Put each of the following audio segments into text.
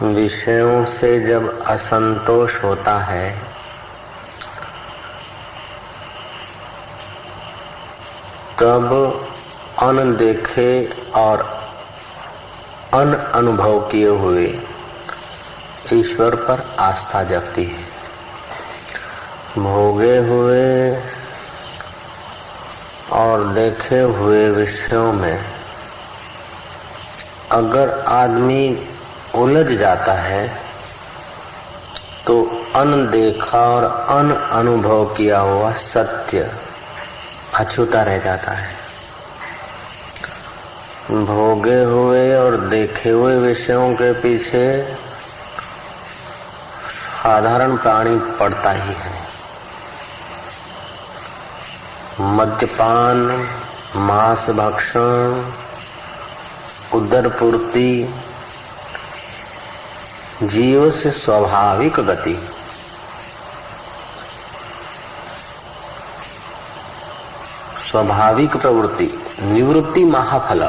विषयों से जब असंतोष होता है तब अनदेखे और अनुभव किए हुए ईश्वर पर आस्था जगती है। भोगे हुए और देखे हुए विषयों में अगर आदमी उलझ जाता है तो अनदेखा और अनुभव किया हुआ सत्य अछूता रह जाता है। भोगे हुए और देखे हुए विषयों के पीछे साधारण प्राणी पड़ता ही है। मद्यपान, मांस भक्षण, उदर पूर्ति जीव से स्वाभाविक गति। स्वाभाविक प्रवृत्ति, निवृत्ति महाफल।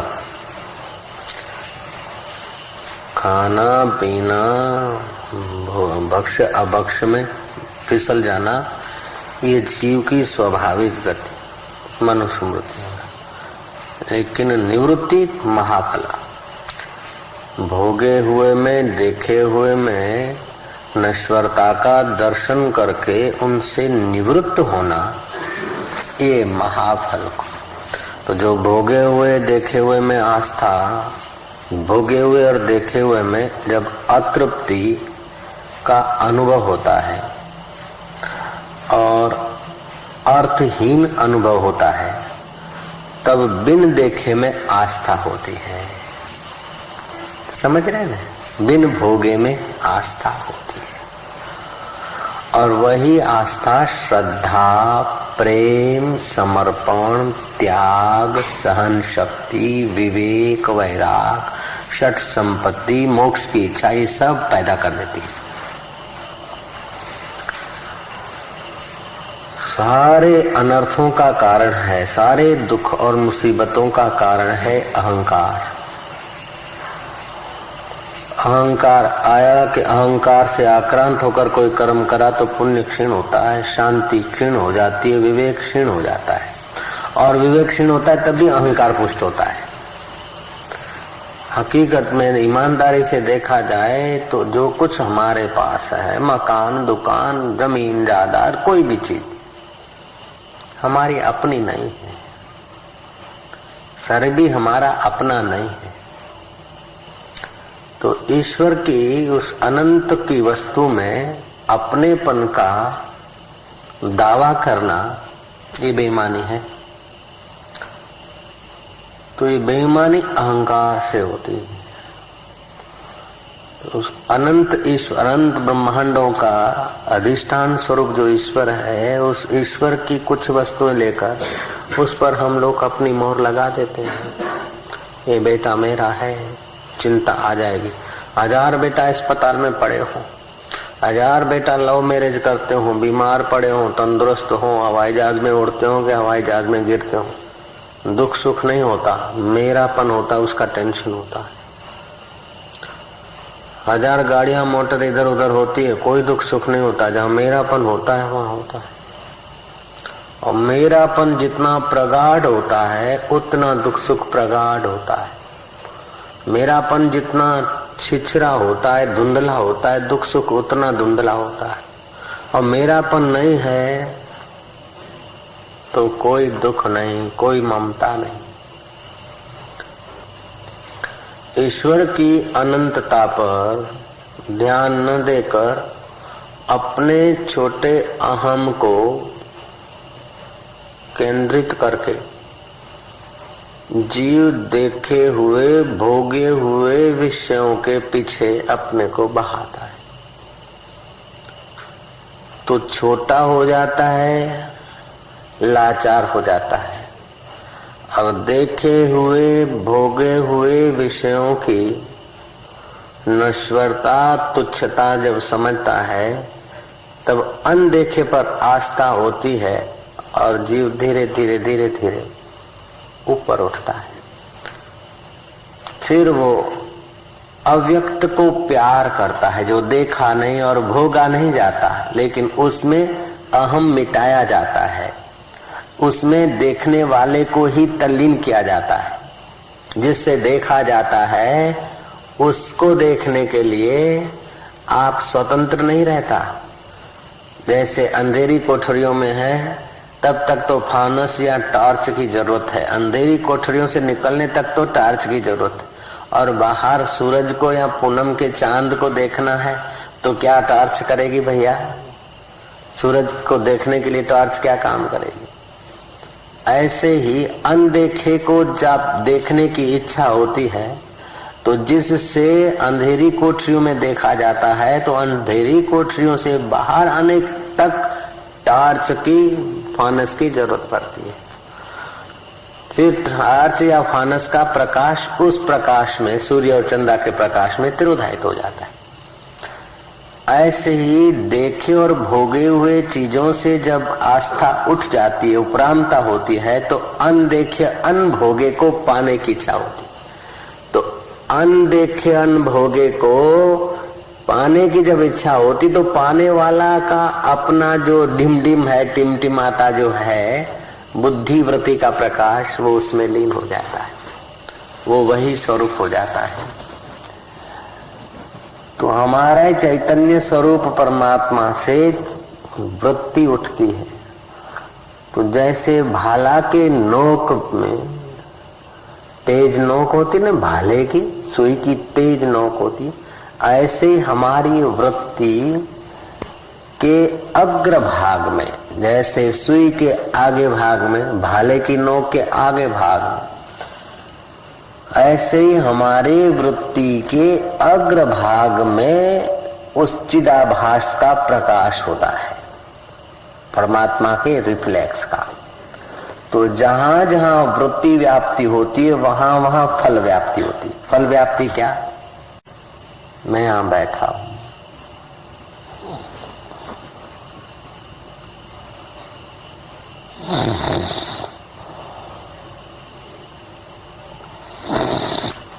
खाना पीना, भक्ष्य अभक्ष्य में फिसल जाना, ये जीव की स्वाभाविक गति मनुस्मृति है। लेकिन निवृत्ति महाफल। भोगे हुए में, देखे हुए में नश्वरता का दर्शन करके उनसे निवृत्त होना, ये महाफल को। तो जो भोगे हुए देखे हुए में आस्था, भोगे हुए और देखे हुए में जब अतृप्ति का अनुभव होता है और अर्थहीन अनुभव होता है, तब बिन देखे में आस्था होती है। समझ रहे हैं ना? बिन भोगे में आस्था होती है और वही आस्था श्रद्धा, प्रेम, समर्पण, त्याग, सहन शक्ति, विवेक, वैराग, षट संपत्ति, मोक्ष की इच्छा, ये सब पैदा कर देती है। सारे अनर्थों का कारण है, सारे दुख और मुसीबतों का कारण है अहंकार। अहंकार आया कि अहंकार से आक्रांत होकर कोई कर्म करा तो पुण्य क्षीण होता है, शांति क्षीण हो जाती है, विवेक क्षीण हो जाता है। और विवेक क्षीण होता है तब भी अहंकार पुष्ट होता है। हकीकत में ईमानदारी से देखा जाए तो जो कुछ हमारे पास है, मकान, दुकान, जमीन, जायदाद, कोई भी चीज हमारी अपनी नहीं है। सर भी हमारा अपना नहीं है। तो ईश्वर की उस अनंत की वस्तु में अपनेपन का दावा करना ये बेईमानी है। तो ये बेईमानी अहंकार से होती है। तो उस अनंत ईश्वर, अनंत ब्रह्मांडों का अधिष्ठान स्वरूप जो ईश्वर है, उस ईश्वर की कुछ वस्तुएं लेकर उस पर हम लोग अपनी मोहर लगा देते हैं। ये बेटा मेरा है, चिंता आ जाएगी। 1000 बेटा अस्पताल में पड़े हो, 1000 बेटा लव मैरिज करते हो, बीमार पड़े हो, तंदुरुस्त हो, हवाई जहाज में उड़ते हो कि हवाई जहाज में गिरते हो, दुख सुख नहीं होता, मेरापन होता, उसका टेंशन होता है। 1000 गाड़ियां मोटर इधर उधर होती है, कोई दुख सुख नहीं होता। जहाँ मेरापन होता है वहां होता है। और मेरापन जितना प्रगाढ़ होता है उतना दुख सुख प्रगाढ़ होता है। मेरापन जितना छिछरा होता है, धुंधला होता है, दुख सुख उतना धुंधला होता है। और मेरापन नहीं है तो कोई दुख नहीं, कोई ममता नहीं। ईश्वर की अनंतता पर ध्यान न देकर अपने छोटे अहम को केंद्रित करके जीव देखे हुए, भोगे हुए विषयों के पीछे अपने को बहाता है तो छोटा हो जाता है, लाचार हो जाता है। और देखे हुए, भोगे हुए विषयों की नश्वरता, तुच्छता जब समझता है तब अनदेखे पर आस्था होती है और जीव धीरे धीरे धीरे धीरे ऊपर उठता है। फिर वो अव्यक्त को प्यार करता है, जो देखा नहीं और भोगा नहीं जाता, लेकिन उसमें अहम मिटाया जाता है, उसमें देखने वाले को ही तल्लीन किया जाता है। जिससे देखा जाता है उसको देखने के लिए आप स्वतंत्र नहीं रहता। जैसे अंधेरी कोठरियों में है तब तक तो फानस या टॉर्च की जरूरत है, अंधेरी कोठरियों से निकलने तक तो टॉर्च की जरूरत है। और बाहर सूरज को या पूनम के चांद को देखना है तो क्या टॉर्च करेगी भैया? सूरज को देखने के लिए टॉर्च क्या काम करेगी? ऐसे ही अनदेखे को जब देखने की इच्छा होती है तो जिससे अंधेरी कोठरियों में देखा जाता है, तो अंधेरी कोठरियों से बाहर आने तक टॉर्च की, फानस की जरूरत पड़ती है। फिर टॉर्च या फानस का प्रकाश उस प्रकाश में, सूर्य और चंद्रमा के प्रकाश में तिरोधायित हो जाता है। ऐसे ही देखे और भोगे हुए चीजों से जब आस्था उठ जाती है, उपरामता होती है, तो अनदेखे अनभोगे को पाने की इच्छा होती है। तो अनदेखे अनभोगे को पाने की जब इच्छा होती तो पाने वाला का अपना जो ढिमढिम है, टिमटिमाता जो है बुद्धि वृत्ति का प्रकाश, वो उसमें लीन हो जाता है, वो वही स्वरूप हो जाता है। तो हमारे चैतन्य स्वरूप परमात्मा से वृत्ति उठती है। तो जैसे भाला के नोक में तेज नोक होती ना, भाले की सुई की तेज नोक होती, ऐसे हमारी वृत्ति के अग्र भाग में, जैसे सुई के आगे भाग में, भाले की नोक के आगे भाग में, ऐसे ही हमारी वृत्ति के अग्र भाग में उस चिदाभास का प्रकाश होता है, परमात्मा के रिफ्लेक्स का। तो जहां जहां वृत्ति व्याप्ति होती है वहां वहां फल व्याप्ति होती है। फल व्याप्ति क्या? मैं यहां बैठा हूं,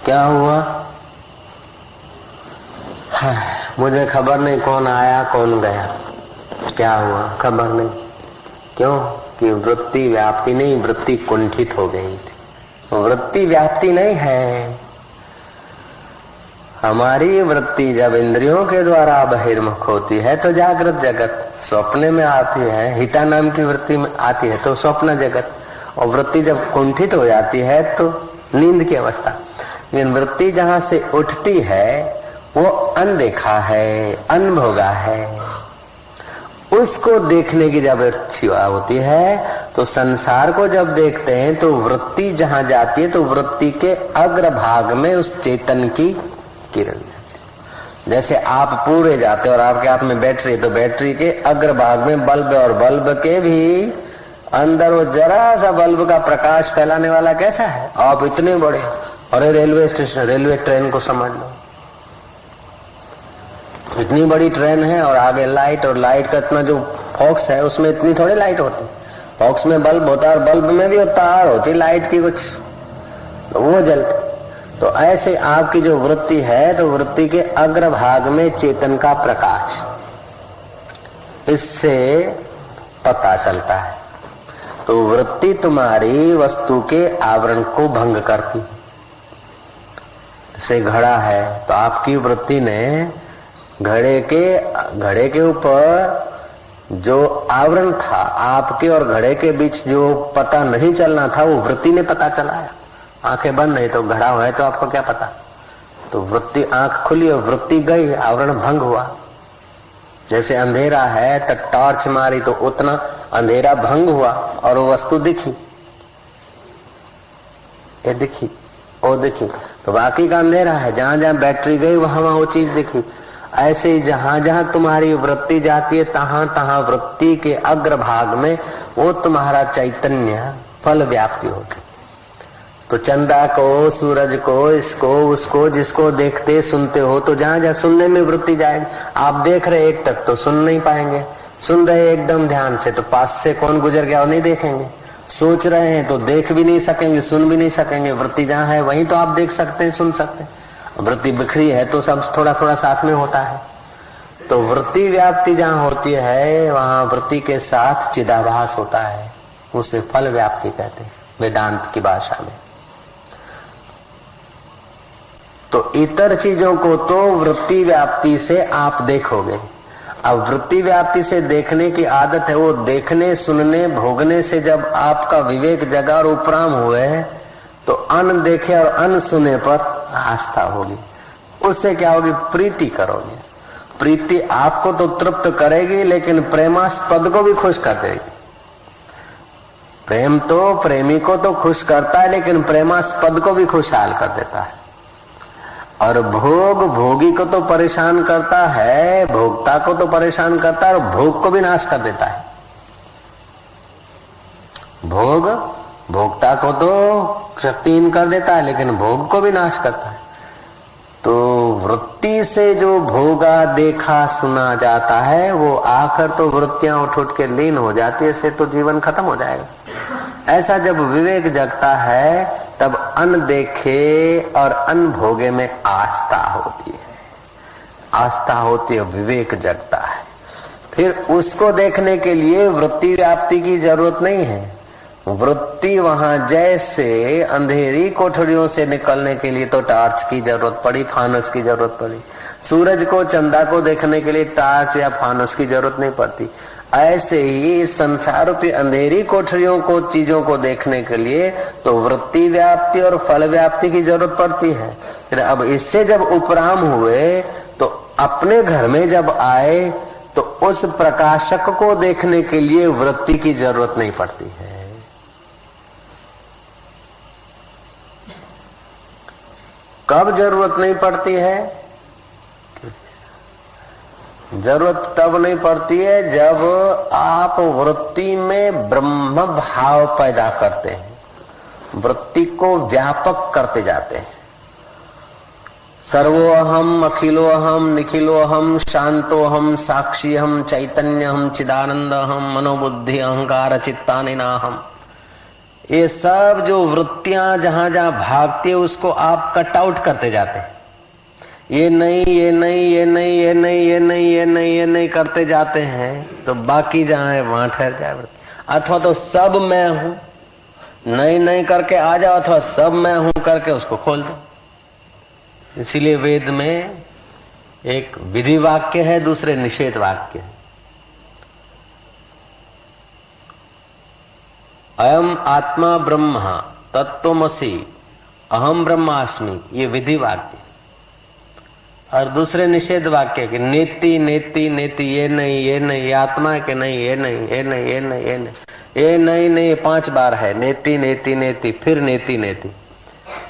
क्या हुआ? मुझे खबर नहीं कौन आया कौन गया, क्या हुआ खबर नहीं। क्यों? कि वृत्ति व्याप्ति नहीं, वृत्ति कुंठित हो गई थी। वृत्ति व्याप्ति नहीं है। हमारी वृत्ति जब इंद्रियों के द्वारा बहिर्मुख होती है तो जागृत जगत, स्वप्न में आती है, हिता नाम की वृत्ति में आती है तो स्वप्न जगत, और वृत्ति जब कुंठित हो जाती है तो नींद की अवस्था। लेकिन वृत्ति जहां से उठती है वो अनदेखा है, अनभोगा है, उसको देखने की जब इच्छा होती है तो संसार को जब देखते हैं तो वृत्ति जहां जाती है तो वृत्ति के अग्र भाग में उस चेतन की किरण जाती। जैसे आप पूरे जाते और आपके हाथ में बैटरी है तो बैटरी के अग्र भाग में बल्ब, और बल्ब के भी अंदर वो जरा सा बल्ब का प्रकाश फैलाने वाला कैसा है? आप इतने बड़े, अरे रेलवे स्टेशन, रेलवे ट्रेन को समझ लो, इतनी बड़ी ट्रेन है और आगे लाइट, और लाइट का इतना जो फॉक्स है उसमें इतनी थोड़ी लाइट होती। फॉक्स में बल्ब होता है और बल्ब में भी तार होती लाइट की कुछ, तो वो जलती। तो ऐसे आपकी जो वृत्ति है तो वृत्ति के अग्र भाग में चेतन का प्रकाश, इससे पता चलता है। तो वृत्ति तुम्हारी वस्तु के आवरण को भंग करती। जैसे घड़ा है तो आपकी वृत्ति ने घड़े के ऊपर जो आवरण था, आपके और घड़े के बीच जो पता नहीं चलना था, वो वृत्ति ने पता चलाया। आंखें बंद नहीं तो घड़ा है तो आपको क्या पता? तो वृत्ति, आंख खुली और वृत्ति गई, आवरण भंग हुआ। जैसे अंधेरा है तो टॉर्च मारी तो उतना अंधेरा भंग हुआ और वो वस्तु दिखी, ये दिखी, वो दिखी, तो बाकी का अंधेरा है। जहां जहां बैटरी गई वहां वहां वो चीज दिखी। ऐसे ही जहां जहां तुम्हारी वृत्ति जाती है तहां तहां वृत्ति के अग्र भाग में वो तुम्हारा चैतन्य फल व्याप्ति होती। तो चंदा को, सूरज को, इसको, उसको, जिसको देखते सुनते हो, तो जहां जहां सुनने में वृत्ति जाएगी। आप देख रहे एक टक तो सुन नहीं पाएंगे, सुन रहे एकदम ध्यान से तो पास से कौन गुजर गया वो नहीं देखेंगे, सोच रहे हैं तो देख भी नहीं सकेंगे, सुन भी नहीं सकेंगे। वृत्ति जहां है वहीं तो आप देख सकते हैं, सुन सकते हैं। वृत्ति बिखरी है तो सब थोड़ा थोड़ा साथ में होता है। तो वृत्ति व्याप्ति जहां होती है वहां वृत्ति के साथ चिदाभास होता है, उसे फल व्याप्ति कहते हैं वेदांत की भाषा में। तो इतर चीजों को तो वृत्ति व्याप्ति से आप देखोगे। अब वृत्ति व्याप्ति से देखने की आदत है, वो देखने सुनने भोगने से जब आपका विवेक जगा और उपराम हुए तो अन देखे और अन सुने पर आस्था होगी। उससे क्या होगी? प्रीति करोगे। प्रीति आपको तो तृप्त करेगी लेकिन प्रेमास्पद को भी खुश कर देगी। प्रेम तो प्रेमी को तो खुश करता है लेकिन प्रेमास्पद को भी खुशहाल कर देता है। और भोग भोगी को तो परेशान करता है, भोक्ता को तो परेशान करता है और भोग को भी नाश कर देता है। भोग भोक्ता को तो शक्तिहीन कर देता है लेकिन भोग को भी नाश करता है। तो वृत्ति से जो भोगा देखा सुना जाता है वो आकर तो वृत्तियां उठ उठ के लीन हो जाती है, इससे तो जीवन खत्म हो जाएगा। ऐसा जब विवेक जगता है तब अनदेखे और अनभोगे में आस्था होती है। आस्था होती है, विवेक जगता है। फिर उसको देखने के लिए वृत्ति व्याप्ति की जरूरत नहीं है। वृत्ति वहां जैसे अंधेरी कोठरियों से निकलने के लिए तो टार्च की जरूरत पड़ी, फानस की जरूरत पड़ी। सूरज को चंदा को देखने के लिए टार्च या फानस की जरूरत नहीं पड़ती। ऐसे ही संसार रूपी अंधेरी कोठरियों को चीजों को देखने के लिए तो वृत्ति व्याप्ति और फल व्याप्ति की जरूरत पड़ती है। फिर अब इससे जब उपराम हुए तो अपने घर में जब आए तो उस प्रकाशक को देखने के लिए वृत्ति की जरूरत नहीं पड़ती है। कब जरूरत नहीं पड़ती है? जरूरत तब नहीं पड़ती है जब आप वृत्ति में ब्रह्म भाव पैदा करते हैं, वृत्ति को व्यापक करते जाते हैं। सर्वोहम अखिलोहम निखिलोहम शांतोहम साक्षीहम चैतन्यहम चिदानंदहम मनोबुद्धि अहंकार चित्तानिनाहम। ये सब जो वृत्तियां जहां जहां भागती है उसको आप कट आउट करते जाते हैं। ये नहीं ये नहीं ये नहीं ये नहीं ये नहीं ये नहीं ये नहीं करते जाते हैं तो बाकी जहां है वहां ठहर जाए। अथवा तो सब मैं हूं नहीं नहीं करके आ जाओ, अथवा सब मैं हूं करके उसको खोल दो। इसीलिए वेद में एक विधि वाक्य है, दूसरे निषेध वाक्य है। अयम आत्मा ब्रह्म तत्त्वमसि अहम ब्रह्मास्मि, ये विधि वाक्य। और दूसरे निषेध वाक्य कि नेति नेति नेति, ये नहीं ये नहीं, ये आत्मा है कि नहीं, ये नहीं ये नहीं ये नहीं ये नहीं ये नहीं नहीं, 5 बार है नेति नेति नेति, फिर नेति नेति।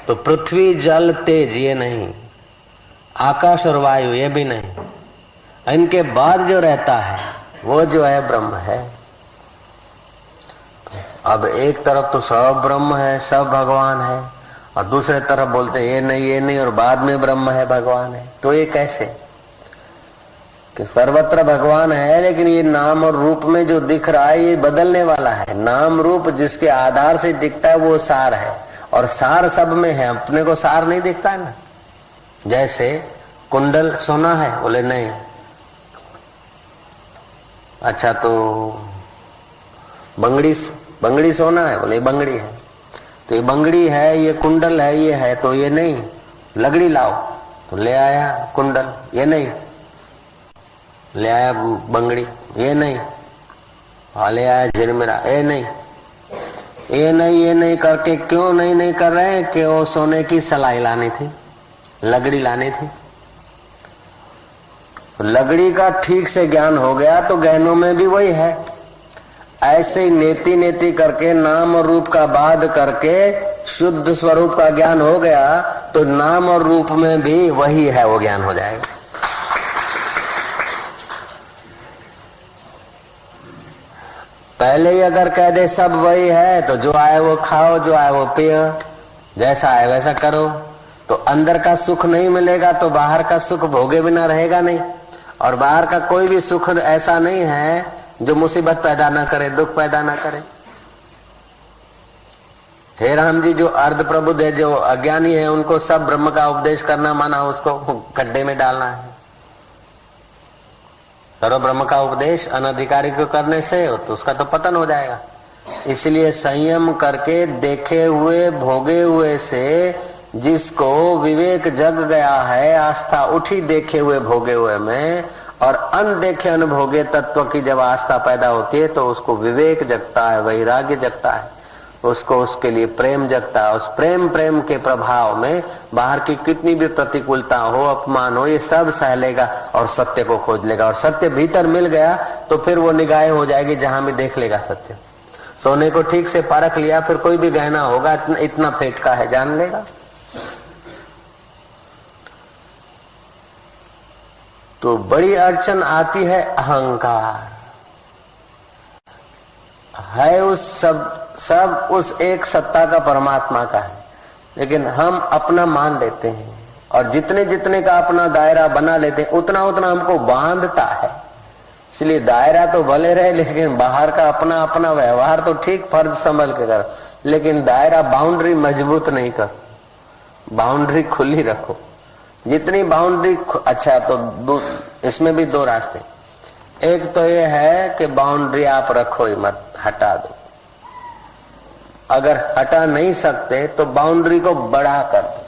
तो पृथ्वी जल तेज ये नहीं, आकाश और वायु ये भी नहीं, इनके बाद जो रहता है वो जो है ब्रह्म है। अब एक तरफ तो सब ब्रह्म है, सब भगवान है, और दूसरे तरफ बोलते ये नहीं और बाद में ब्रह्म है भगवान है। तो ये कैसे कि सर्वत्र भगवान है लेकिन ये नाम और रूप में जो दिख रहा है ये बदलने वाला है। नाम रूप जिसके आधार से दिखता है वो सार है, और सार सब में है, अपने को सार नहीं दिखता है ना। जैसे कुंडल सोना है, बोले नहीं, अच्छा तो बंगड़ी सोना है, बोले बंगड़ी है, तो ये बंगड़ी है, ये कुंडल है, ये है, तो ये नहीं, लगड़ी लाओ, तो ले आया कुंडल, ये नहीं, ले आया बंगड़ी, ये नहीं, और ले आया झिरमिरा, ये नहीं, ये नहीं ये नहीं करके क्यों नहीं कर रहे हैं कि वो सोने की सलाई लानी थी, लगड़ी लानी थी। लगड़ी का ठीक से ज्ञान हो गया तो गहनों में भी वही है। ऐसे ही नेति नेति करके नाम और रूप का बाध करके शुद्ध स्वरूप का ज्ञान हो गया तो नाम और रूप में भी वही है, वो ज्ञान हो जाएगा। पहले ही अगर कह दे सब वही है तो जो आए वो खाओ, जो आए वो पियो, जैसा आए वैसा करो, तो अंदर का सुख नहीं मिलेगा तो बाहर का सुख भोगे बिना रहेगा नहीं। और बाहर का कोई भी सुख ऐसा नहीं है जो मुसीबत पैदा ना करे, दुख पैदा ना करे। हे राम जी, जो अर्ध प्रबुद्ध है, जो अज्ञानी है, उनको सब ब्रह्म का उपदेश करना माना उसको गड्ढे में डालना है। करो ब्रह्म का उपदेश अनधिकारी को करने से तो उसका तो पतन हो जाएगा। इसलिए संयम करके देखे हुए भोगे हुए से जिसको विवेक जग गया है, आस्था उठी देखे हुए भोगे हुए में, और अनदेखे अनभोगे तत्व की जब आस्था पैदा होती है तो उसको विवेक जगता है, वैराग्य जगता है, उसको उसके लिए प्रेम जगता है। उस प्रेम के प्रभाव में बाहर की कितनी भी प्रतिकूलता हो, अपमान हो, ये सब सह लेगा और सत्य को खोज लेगा। और सत्य भीतर मिल गया तो फिर वो निगाहें हो जाएगी, जहां भी देख लेगा सत्य। सोने को ठीक से परख लिया, फिर कोई भी गहना होगा इतना फेट का है जान लेगा। तो बड़ी अड़चन आती है अहंकार है, उस सब उस एक सत्ता का, परमात्मा का है, लेकिन हम अपना मान लेते हैं और जितने जितने का अपना दायरा बना लेते हैं उतना उतना हमको बांधता है। इसलिए दायरा तो भले रहे, लेकिन बाहर का अपना अपना व्यवहार तो ठीक फर्ज संभल के कर, लेकिन दायरा बाउंड्री मजबूत नहीं कर, बाउंड्री खुली रखो। जितनी बाउंड्री अच्छा, तो इसमें भी दो रास्ते। एक तो ये है कि बाउंड्री आप रखो ही मत, हटा दो। अगर हटा नहीं सकते तो बाउंड्री को बड़ा कर दो।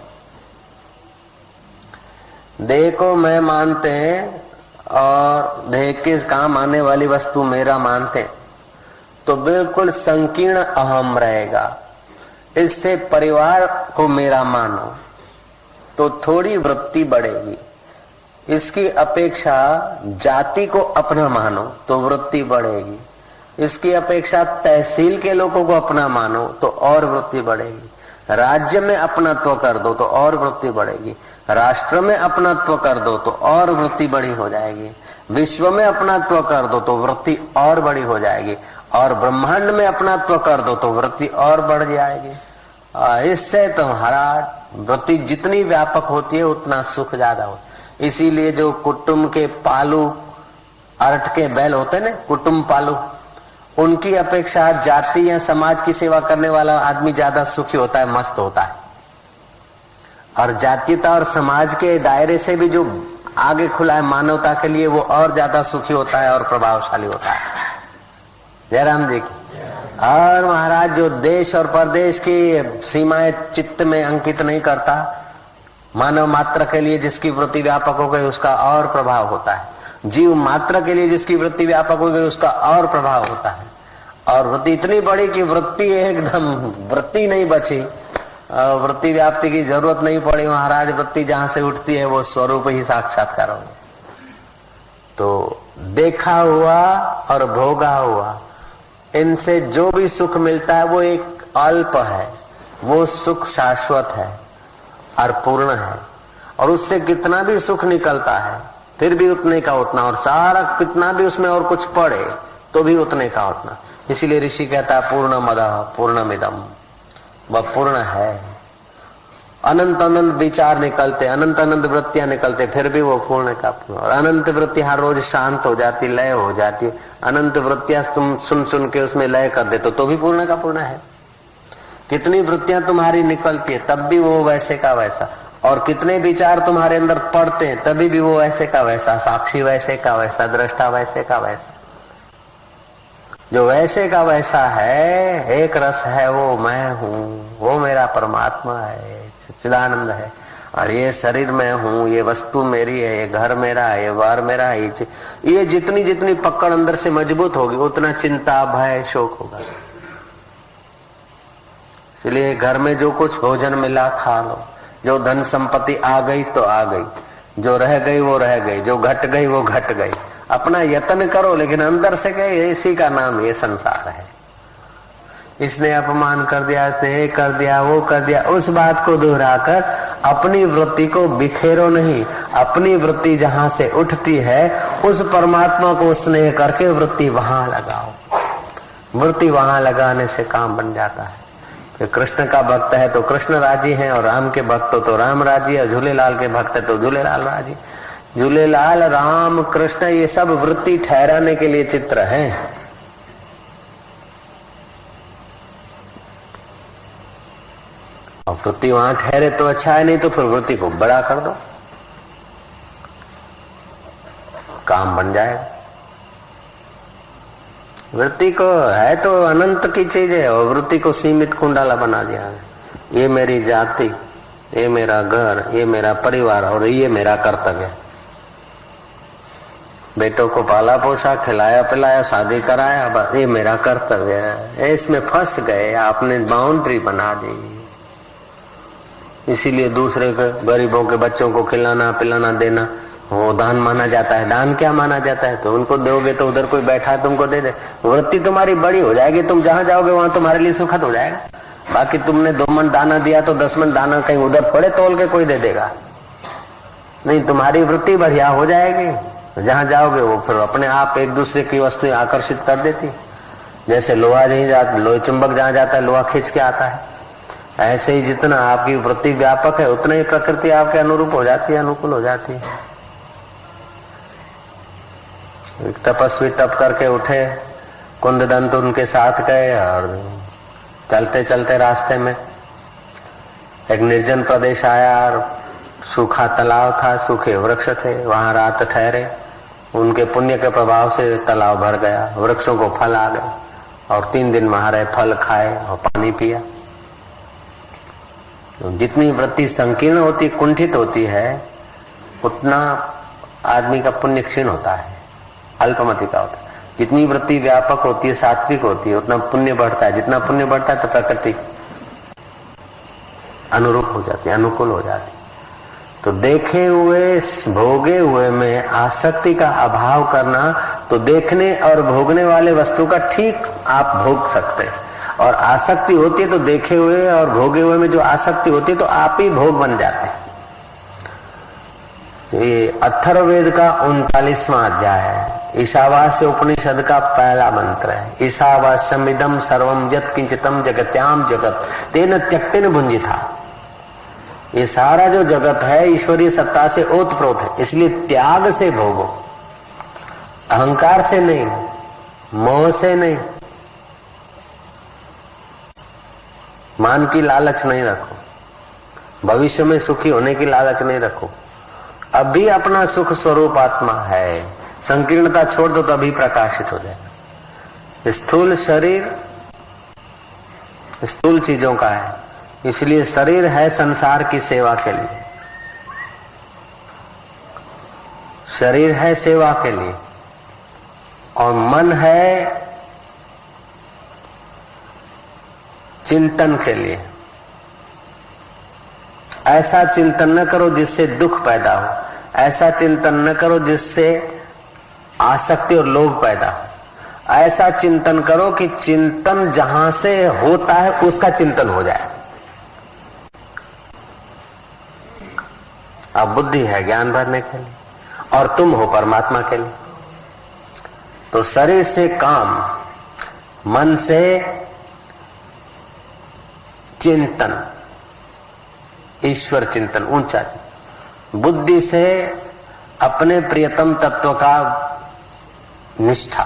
देह को मैं मानते हैं और देह के काम आने वाली वस्तु मेरा मानते हैं तो बिल्कुल संकीर्ण अहम रहेगा। इससे परिवार को मेरा मानो तो थोड़ी वृत्ति बढ़ेगी। इसकी अपेक्षा जाति को अपना मानो तो वृत्ति बढ़ेगी। इसकी अपेक्षा तहसील के लोगों को अपना मानो तो और वृत्ति बढ़ेगी। राज्य में अपनत्व कर दो तो और वृत्ति बढ़ेगी। राष्ट्र में अपनत्व कर दो तो और वृत्ति बड़ी हो जाएगी। विश्व में अपनत्व कर दो तो वृत्ति और बड़ी हो जाएगी। और ब्रह्मांड में अपनत्व कर दो तो वृत्ति और बढ़ जाएगी। इससे तुम्हारा वृत्ति जितनी व्यापक होती है उतना सुख ज्यादा होता है। इसीलिए जो कुटुंब के पालू अर्थ के बैल होते हैं ना, कुटुंब पालू, उनकी अपेक्षा जाति या समाज की सेवा करने वाला आदमी ज्यादा सुखी होता है, मस्त होता है। और जातीयता और समाज के दायरे से भी जो आगे खुला है मानवता के लिए, वो और ज्यादा सुखी होता है और प्रभावशाली होता है। जयराम जी की। और महाराज जो देश और परदेश की सीमाएं चित्त में अंकित नहीं करता, मानव मात्र के लिए जिसकी वृत्ति व्यापक हो गई उसका और प्रभाव होता है। जीव मात्र के लिए जिसकी वृत्ति व्यापक हो गई उसका और प्रभाव होता है। और वृत्ति इतनी बड़ी कि वृत्ति एकदम वृत्ति नहीं बची, वृत्ति व्याप्ति की जरूरत नहीं पड़ी। महाराज वृत्ति जहां से उठती है वो स्वरूप ही साक्षात्कार हो। तो देखा हुआ और भोगा हुआ, इनसे जो भी सुख मिलता है वो एक अल्प है, वो सुख शाश्वत है और पूर्ण है। और उससे कितना भी सुख निकलता है फिर भी उतने का उतना, और सारा कितना भी उसमें और कुछ पड़े तो भी उतने का उतना। इसीलिए ऋषि कहता है पूर्णमदः पूर्णमिदम्, वह पूर्ण है। अनंत अनंत विचार निकलते, अनंत अनंत वृत्तियां निकलते, फिर भी वो पूर्ण का पूर्ण। और अनंत वृत्ति हर रोज शांत हो जाती, लय हो जाती। अनंत वृत्तियां तुम सुन सुन के उसमें लय कर देते तो भी पूर्ण का पूर्ण है। कितनी वृत्तियां तुम्हारी निकलती है तब भी वो वैसे का वैसा, और कितने विचार तुम्हारे अंदर पड़ते हैं तभी भी वो वैसे का वैसा, साक्षी वैसे का वैसा, दृष्टा वैसे का वैसा। जो वैसे का वैसा है, एक रस है, वो मैं हूँ, वो मेरा परमात्मा है, सच्चिदानंद है। और ये शरीर में हूँ, ये वस्तु मेरी है, ये घर मेरा है, ये वार मेरा है। ये जितनी जितनी पकड़ अंदर से मजबूत होगी उतना चिंता भय शोक होगा। इसलिए घर में जो कुछ भोजन मिला खा लो, जो धन संपत्ति आ गई तो आ गई, जो रह गई वो रह गई, जो घट गई वो घट गई। अपना यत्न करो, लेकिन अंदर से कहे इसी का नाम ये संसार है। इसने अपमान कर दिया, इसने ये कर दिया, वो कर दिया, उस बात को दोहराकर अपनी वृत्ति को बिखेरो नहीं। अपनी वृत्ति जहां से उठती है उस परमात्मा को स्नेह करके वृत्ति वहां लगाओ। वृत्ति वहां लगाने से काम बन जाता है। फिर कृष्ण का भक्त है तो कृष्ण राजी है, और राम के भक्त तो राम राजी है, झूलेलाल के भक्त है तो झूलेलाल राजी। झूलेलाल राम कृष्ण ये सब वृत्ति ठहराने के लिए चित्र हैं। वृत्ति वहां ठहरे तो अच्छा है, नहीं तो फिर वृत्ति को बड़ा कर दो, काम बन जाएगा। वृत्ति को है तो अनंत की चीज है, और वृत्ति को सीमित कुंडाला बना दिया है। ये मेरी जाति, ये मेरा घर, ये मेरा परिवार और ये मेरा कर्तव्य। बेटों को पाला पोसा, खिलाया पिलाया, शादी कराया, बस ये मेरा कर्तव्य है। इसमें फंस गए, आपने बाउंड्री बना दी। इसीलिए दूसरे के गरीबों के बच्चों को खिलाना पिलाना देना वो दान माना जाता है। दान क्या माना जाता है? तो उनको दोगे तो उधर कोई बैठा है तुमको दे दे। वृत्ति तुम्हारी बड़ी हो जाएगी, तुम जहां जाओगे वहां तुम्हारे लिए सुखद हो जाएगा। बाकी तुमने 2 मन दाना दिया तो 10 मन दाना कहीं उधर थोड़े तोल के कोई दे देगा। नहीं, तुम्हारी वृत्ति बढ़िया हो जाएगी, जहां जाओगे वो फिर अपने आप एक दूसरे की वस्तुएं आकर्षित कर देती। जैसे लोहा लोहे चुंबक जहां जाता है लोहा खींच के आता है, ऐसे ही जितना आपकी वृत्ति व्यापक है उतना ही प्रकृति आपके अनुरूप हो जाती है, अनुकूल हो जाती है। एक तपस्वी तप करके उठे, कुंददंत उनके साथ गए और चलते चलते रास्ते में एक निर्जन प्रदेश आया और सूखा तालाब था, सूखे वृक्ष थे, वहां रात ठहरे। उनके पुण्य के प्रभाव से तालाब भर गया, वृक्षों को फल आ गए और 3 दिन वहां रहे, फल खाए और पानी पिया। जितनी वृत्ति संकीर्ण होती, कुंठित होती है, उतना आदमी का पुण्य क्षीण होता है, अल्पमति का होता है। जितनी वृत्ति व्यापक होती है, सात्विक होती है, उतना पुण्य बढ़ता है। जितना पुण्य बढ़ता है तो प्रकृति अनुरूप हो जाती है, अनुकूल हो जाती है। तो देखे हुए भोगे हुए में आसक्ति का अभाव करना, तो देखने और भोगने वाले वस्तु का ठीक आप भोग सकते हैं। और आसक्ति होती है तो देखे हुए और भोगे हुए में जो आसक्ति होती है तो आप ही भोग बन जाते हैं। ये अथर्ववेद का 39वां अध्याय है, ईशावास्य उपनिषद का पहला मंत्र है। ईशावास्यमिदं सर्वं यत् किंचितं जगत्याम जगत तेन त्यक्तेन भुंजिता। ये सारा जो जगत है ईश्वरीय सत्ता से ओतप्रोत है, इसलिए त्याग से भोगो, अहंकार से नहीं, मोह से नहीं, मान की लालच नहीं रखो, भविष्य में सुखी होने की लालच नहीं रखो। अभी अपना सुख स्वरूप आत्मा है, संकीर्णता छोड़ दो तो अभी प्रकाशित हो जाएगा। स्थूल शरीर स्थूल चीजों का है, इसलिए शरीर है संसार की सेवा के लिए, शरीर है सेवा के लिए, और मन है चिंतन के लिए। ऐसा चिंतन न करो जिससे दुख पैदा हो, ऐसा चिंतन न करो जिससे आसक्ति और लोभ पैदा हो। ऐसा चिंतन करो कि चिंतन जहां से होता है उसका चिंतन हो जाए। अब बुद्धि है ज्ञान भरने के लिए और तुम हो परमात्मा के लिए। तो शरीर से काम, मन से चिंतन, ईश्वर चिंतन ऊंचा, बुद्धि से अपने प्रियतम तत्व का निष्ठा,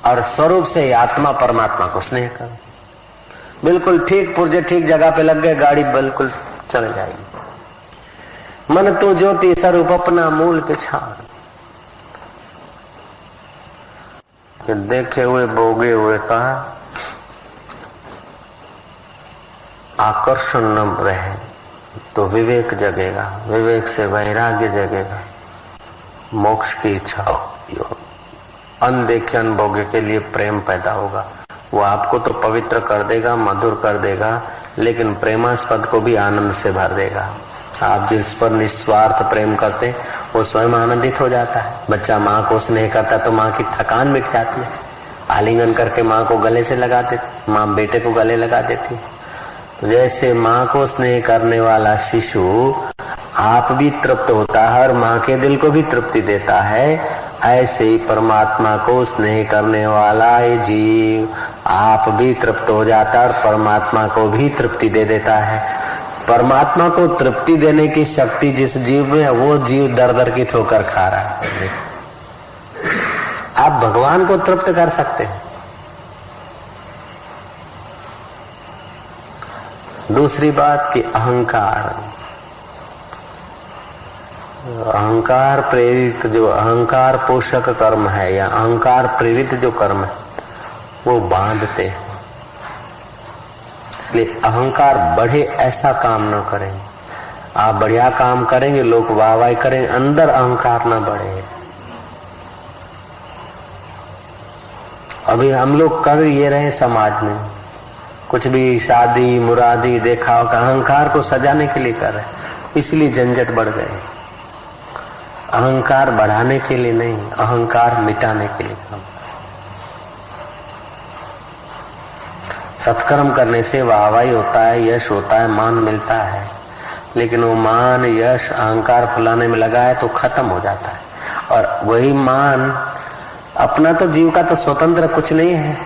और स्वरूप से आत्मा परमात्मा को स्नेह करो। बिल्कुल ठीक पुर्जे ठीक जगह पे लग गए, गाड़ी बिल्कुल चल जाएगी। मन तू ज्योति स्वरूप अपना मूल पिछाड़। देखे हुए भोगे हुए का आकर्षण न रहे तो विवेक जगेगा, विवेक से वैराग्य जगेगा, मोक्ष की इच्छा होगी, अनदेखे अनभोगे के लिए प्रेम पैदा होगा। वो आपको तो पवित्र कर देगा, मधुर कर देगा, लेकिन प्रेमास्पद को भी आनंद से भर देगा। आप जिस पर निस्वार्थ प्रेम करते वो स्वयं आनंदित हो जाता है। बच्चा माँ को स्नेह करता तो माँ की थकान मिट जाती है। आलिंगन करके माँ को गले से लगा देती, माँ बेटे को गले लगा देती है। तो जैसे माँ को स्नेह करने वाला शिशु आप भी तृप्त होता है और माँ के दिल को भी तृप्ति देता है, ऐसे ही परमात्मा को स्नेह करने वाला ये जीव आप भी तृप्त हो जाता है और परमात्मा को भी तृप्ति दे देता है। परमात्मा को तृप्ति देने की शक्ति जिस जीव में है वो जीव दर दर की ठोकर खा रहा है। आप भगवान को तृप्त कर सकते हैं। दूसरी बात कि अहंकार, अहंकार प्रेरित जो अहंकार पोषक कर्म है या अहंकार प्रेरित जो कर्म है वो बांधते हैं। इसलिए अहंकार बढ़े ऐसा काम न करें। आप बढ़िया काम करेंगे, लोग वाहवाही करेंगे, अंदर अहंकार न बढ़े। अभी हम लोग कर ये रहे समाज में, कुछ भी शादी मुरादी देखा होगा, अहंकार को सजाने के लिए कर रहे, इसलिए झंझट बढ़ गए। अहंकार बढ़ाने के लिए नहीं, अहंकार मिटाने के लिए काम। सत्कर्म करने से वाहवाही होता है, यश होता है, मान मिलता है, लेकिन वो मान यश अहंकार फुलाने में लगा है तो खत्म हो जाता है। और वही मान अपना तो जीव का तो स्वतंत्र कुछ नहीं है।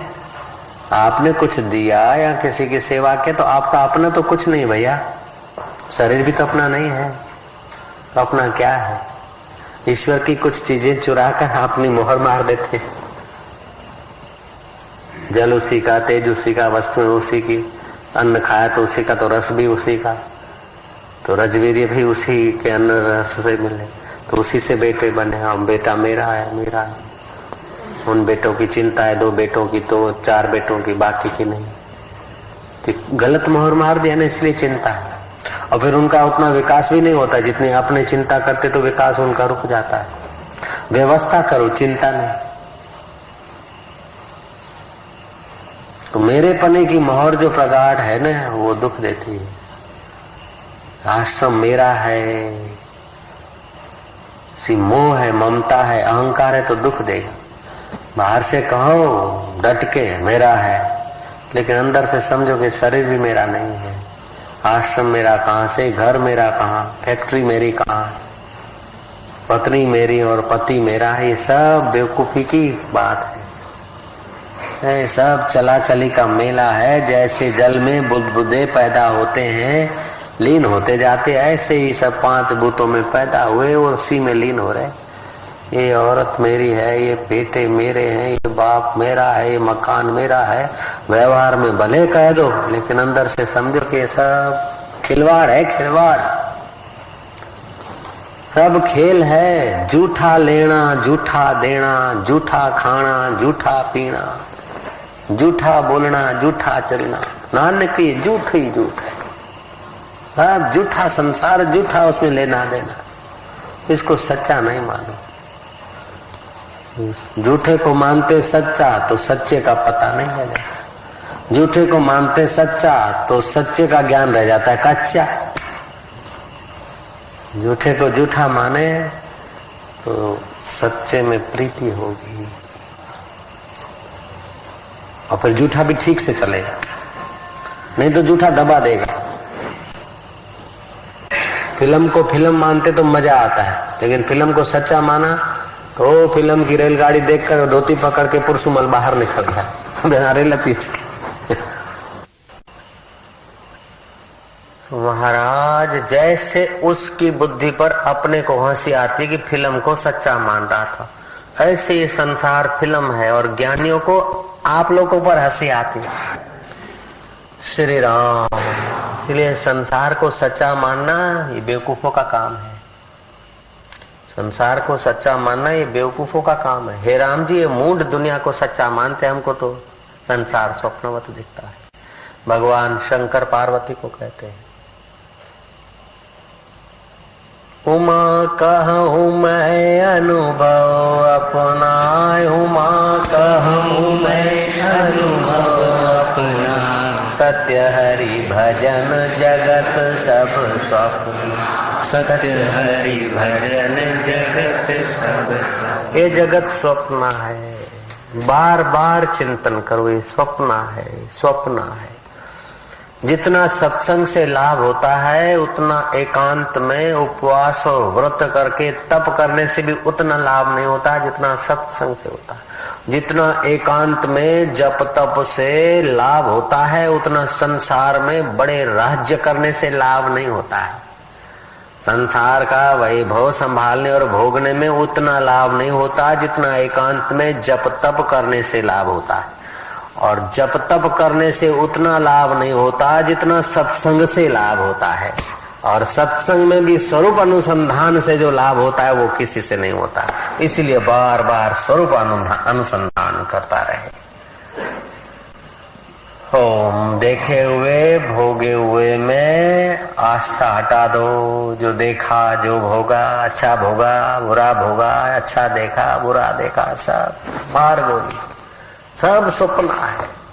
आपने कुछ दिया या किसी की सेवा के तो आपका अपना तो कुछ नहीं भैया, शरीर भी तो अपना नहीं है, तो अपना क्या है? ईश्वर की कुछ चीजें चुरा कर अपनी मोहर मार देते। जल उसी का, तेज उसी का, वस्तु उसी की, अन्न खाया तो उसी का, तो रस भी उसी का, तो रजवीर्य भी उसी के अन्न रस से मिले, तो उसी से बेटे बने। हम बेटा मेरा है, मेरा है। उन बेटों की चिंता है, 2 बेटों की तो 4 बेटों की, बाकी की नहीं। तो गलत मोहर मार दिया ना, इसलिए चिंता है। और फिर उनका उतना विकास भी नहीं होता जितनी अपने चिंता करते, तो विकास उनका रुक जाता है। व्यवस्था करो, चिंता नहीं। तो मेरे पने की मोहर जो प्रगाढ़ है ना, वो दुख देती है। आश्रम मेरा है, सी मोह है, ममता है, अहंकार है तो दुख देगा। बाहर से कहो डट के मेरा है, लेकिन अंदर से समझो कि शरीर भी मेरा नहीं है, आश्रम मेरा कहाँ से, घर मेरा कहाँ, फैक्ट्री मेरी कहाँ, पत्नी मेरी और पति मेरा है। ये सब बेवकूफी की बात है, ये सब चला चली का मेला है। जैसे जल में बुदबुदे पैदा होते हैं, लीन होते जाते, ऐसे ही सब 5 भूतों में पैदा हुए और उसी में लीन हो रहे। ये औरत मेरी है, ये बेटे मेरे हैं, ये बाप मेरा है, ये मकान मेरा है। व्यवहार में भले कह दो, लेकिन अंदर से समझो कि ये सब खिलवाड़ है, खिलवाड़। सब खेल है, झूठा लेना, झूठा देना, झूठा खाना, झूठा पीना, झूठा बोलना, झूठा चलना। नानक की झूठ ही झूठ है, सब झूठा संसार, झूठा उसमें लेना देना। इसको सच्चा नहीं मानो। झूठे को मानते सच्चा तो सच्चे का पता नहीं रह जाता। झूठे को मानते सच्चा तो सच्चे का ज्ञान रह जाता है कच्चा। झूठे को झूठा माने तो सच्चे में प्रीति होगी, और फिर झूठा भी ठीक से चलेगा, नहीं तो झूठा दबा देगा। फिल्म को फिल्म मानते तो मजा आता है, लेकिन फिल्म को सच्चा माना तो फिल्म की रेलगाड़ी देखकर धोती पकड़ के पुरसुमल बाहर निकल गया, रेल पीछे। तो महाराज जैसे उसकी बुद्धि पर अपने को हंसी आती कि फिल्म को सच्चा मान रहा था, ऐसे ये संसार फिल्म है और ज्ञानियों को आप लोगों पर हंसी आती है। श्री राम। इसलिए संसार को सच्चा मानना ये बेवकूफों का काम है। संसार को सच्चा मानना ये बेवकूफों का काम है। हे राम जी, ये मूढ़ दुनिया को सच्चा मानते, हमको तो संसार स्वप्नवत दिखता है। भगवान शंकर पार्वती को कहते हैं, उमा कहूँ मैं अनुभव अपना, उमा कहूँ मैं अनुभव अपना, सत्य हरि भजन जगत सब स्वप्न, सत्य हरि भजन जगत सब स्वप्न। ये जगत स्वप्न है, बार बार चिंतन करो, ये स्वप्न है, स्वप्न है। जितना सत्संग से लाभ होता है उतना एकांत में उपवास और व्रत करके तप करने से भी उतना लाभ नहीं होता जितना सत्संग से होता है। जितना एकांत में जप तप से लाभ होता है उतना संसार में बड़े राज्य करने से लाभ नहीं होता है। संसार का वैभव संभालने और भोगने में उतना लाभ नहीं होता जितना एकांत में जप तप करने से लाभ होता है। और जप तप करने से उतना लाभ नहीं होता जितना सत्संग से लाभ होता है। और सत्संग में भी स्वरूप अनुसंधान से जो लाभ होता है वो किसी से नहीं होता। इसीलिए बार बार स्वरूप अनुसंधान करता रहे। ओम देखे हुए भोगे हुए में आस्था हटा दो। जो देखा जो भोगा, अच्छा भोगा बुरा भोगा, अच्छा देखा बुरा देखा, सब मार्ग सब स्वप्न है।